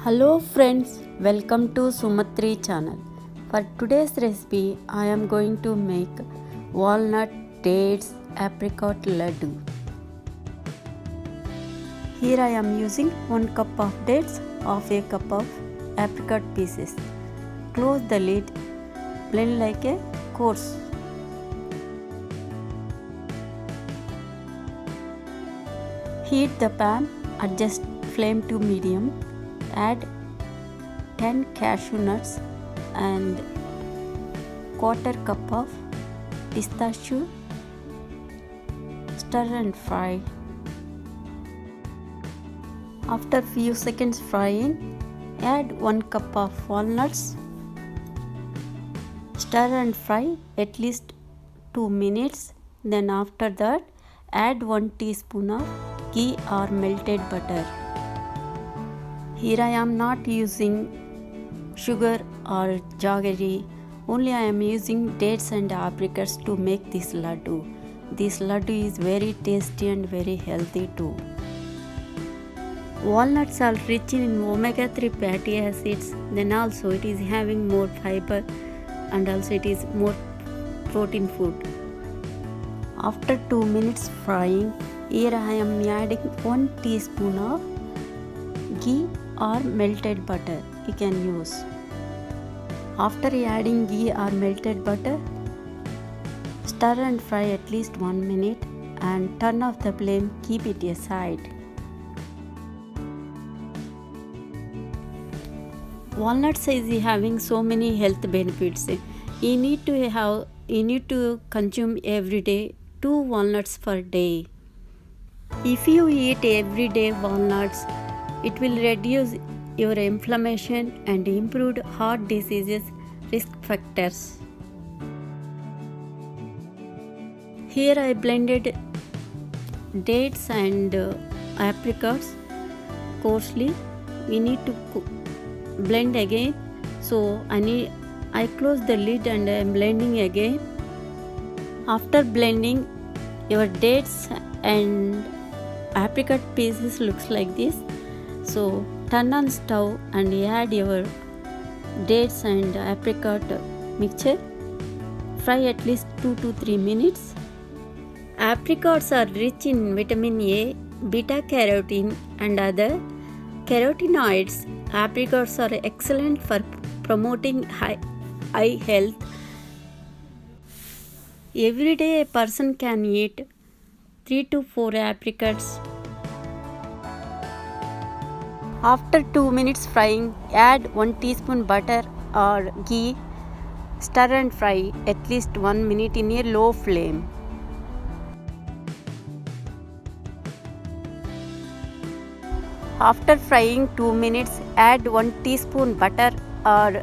Hello friends, welcome to Sumatri channel. For today's recipe, I am going to make walnut, dates, apricot laddu. Here I am using 1 cup of dates, half a cup of apricot pieces. Close the lid, blend like a coarse. Heat the pan, adjust flame to medium. Add 10 cashew nuts and quarter cup of pistachio. Stir and fry. After few seconds frying, add 1 cup of walnuts. Stir and fry at least 2 minutes. Then after that, add 1 teaspoon of ghee or melted butter. Here I am not using sugar or jaggery, only I am using dates and apricots to make this laddu. This laddu is very tasty and very healthy too. Walnuts are rich in omega-3 fatty acids, then also it is having more fiber and also it is more protein food. After 2 minutes frying, here I am adding 1 teaspoon of ghee or melted butter you can use. After adding ghee or melted butter, stir and fry at least 1 minute and turn off the flame, keep it aside. Walnuts is having so many health benefits. You need to consume every day 2 walnuts per day. If you eat every day walnuts, it will reduce your inflammation and improve heart diseases risk factors. Here I blended dates and apricots coarsely. We need to blend again. So I close the lid and I am blending again. After blending, your dates and apricot pieces looks like this. So turn on stove and add your dates and apricot mixture. Fry at least 2 to 3 minutes. Apricots are rich in vitamin A, beta carotene and other carotenoids. Apricots are excellent for promoting eye health. Every day a person can eat 3 to 4 apricots. After 2 minutes frying, add 1 teaspoon butter or ghee. Stir and fry at least 1 minute in a low flame. After frying 2 minutes, add 1 teaspoon butter or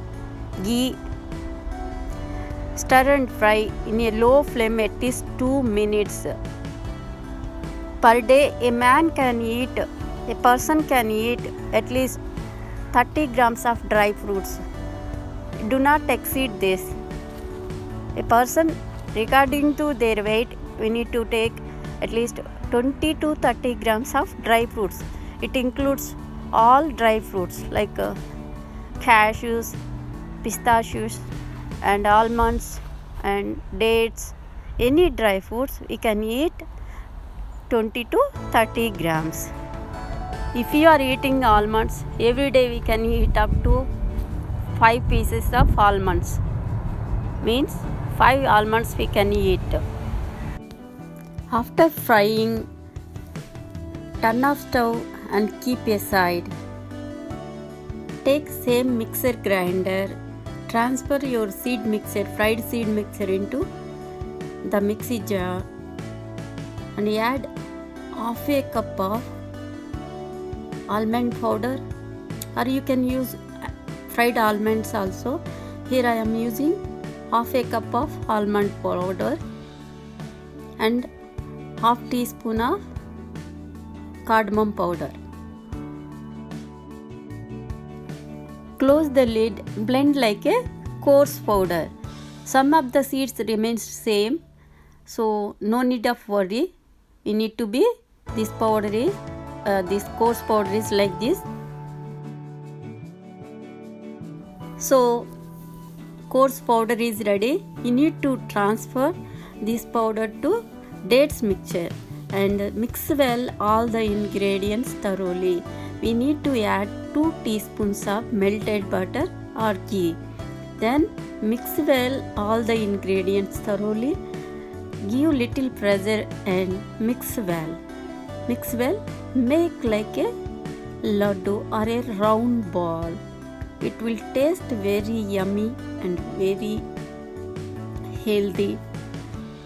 ghee. Stir and fry in a low flame at least 2 minutes. Per day, a person can eat at least 30 grams of dry fruits. Do not exceed this. A person regarding to their weight, we need to take at least 20 to 30 grams of dry fruits. It includes all dry fruits like cashews, pistachios and almonds and dates. Any dry fruits we can eat 20 to 30 grams. If you are eating almonds, every day we can eat up to 5 pieces of almonds. Means 5 almonds we can eat. After frying, turn off stove and keep aside. Take same mixer grinder, transfer your fried seed mixer into the mixie jar and add half a cup of almond powder, or you can use fried almonds also. Here I am using half a cup of almond powder and half teaspoon of cardamom powder. Close the lid, blend like a coarse powder. Some of the seeds remains same, so no need of worry. We need to be this coarse powder is like this. So coarse powder is ready. You need to transfer this powder to dates mixture and mix well all the ingredients thoroughly. We need to add 2 teaspoons of melted butter or ghee. Then mix well all the ingredients thoroughly. Give little pressure and mix well. Mix well. Make like a laddu or a round ball. It will taste very yummy and very healthy.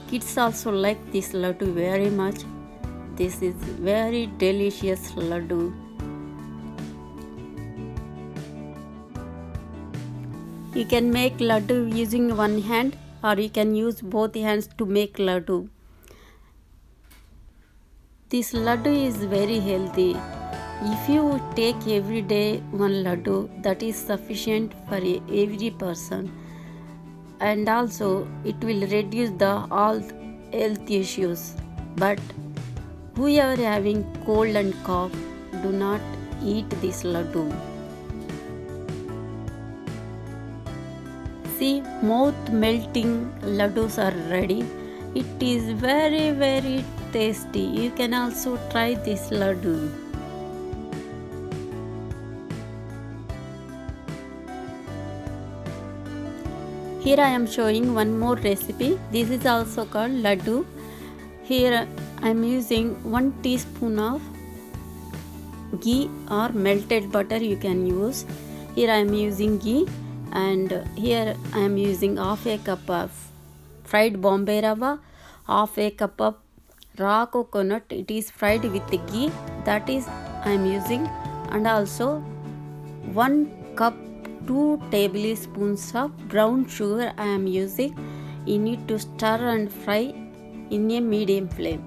Kids also like this laddu very much. This is very delicious laddu. You can make laddu using one hand or you can use both hands to make laddu. This laddu is very healthy. If you take every day one laddu, that is sufficient for every person, and also it will reduce the all health issues. But whoever having cold and cough, do not eat this laddu. See, mouth melting laddus are ready. It is very tasty. You can also try this laddu. Here I am showing one more recipe. This is also called laddu. Here I am using 1 teaspoon of ghee or melted butter you can use. Here I am using ghee, and here I am using half a cup of fried Bombay rava, half a cup of raw coconut. It is fried with ghee, that is I am using, and also 1 cup 2 tablespoons of brown sugar I am using. You need to stir and fry in a medium flame.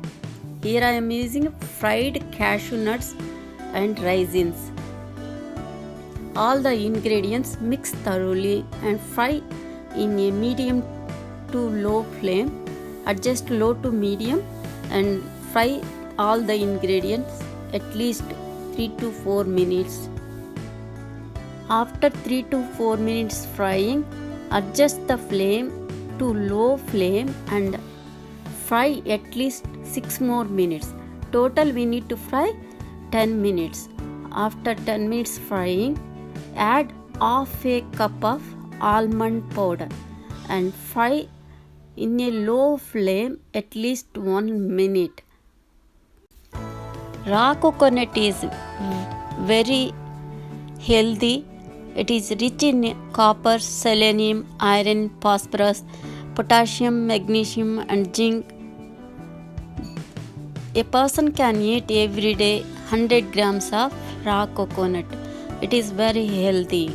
Here I am using fried cashew nuts and raisins. All the ingredients mix thoroughly and fry in a medium to low flame. Adjust low to medium and fry all the ingredients at least 3 to 4 minutes. After 3 to 4 minutes frying, adjust the flame to low flame and fry at least 6 more minutes. Total we need to fry 10 minutes. After 10 minutes frying, add half a cup of almond powder and fry in a low flame at least 1 minute. Raw coconut is very healthy. It is rich in copper, selenium, iron, phosphorus, potassium, magnesium and zinc. A person can eat every day 100 grams of raw coconut. It is very healthy.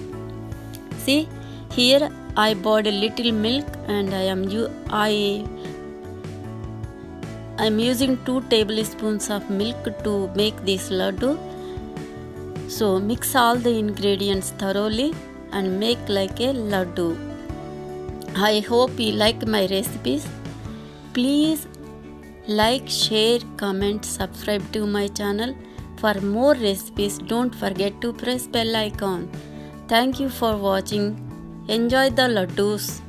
See, here I boiled a little milk and I am using 2 tablespoons of milk to make this laddu. So mix all the ingredients thoroughly and make like a laddu. I hope you like my recipes. Please like, share, comment, subscribe to my channel. For more recipes, don't forget to press bell icon. Thank you for watching. Enjoy the laddus.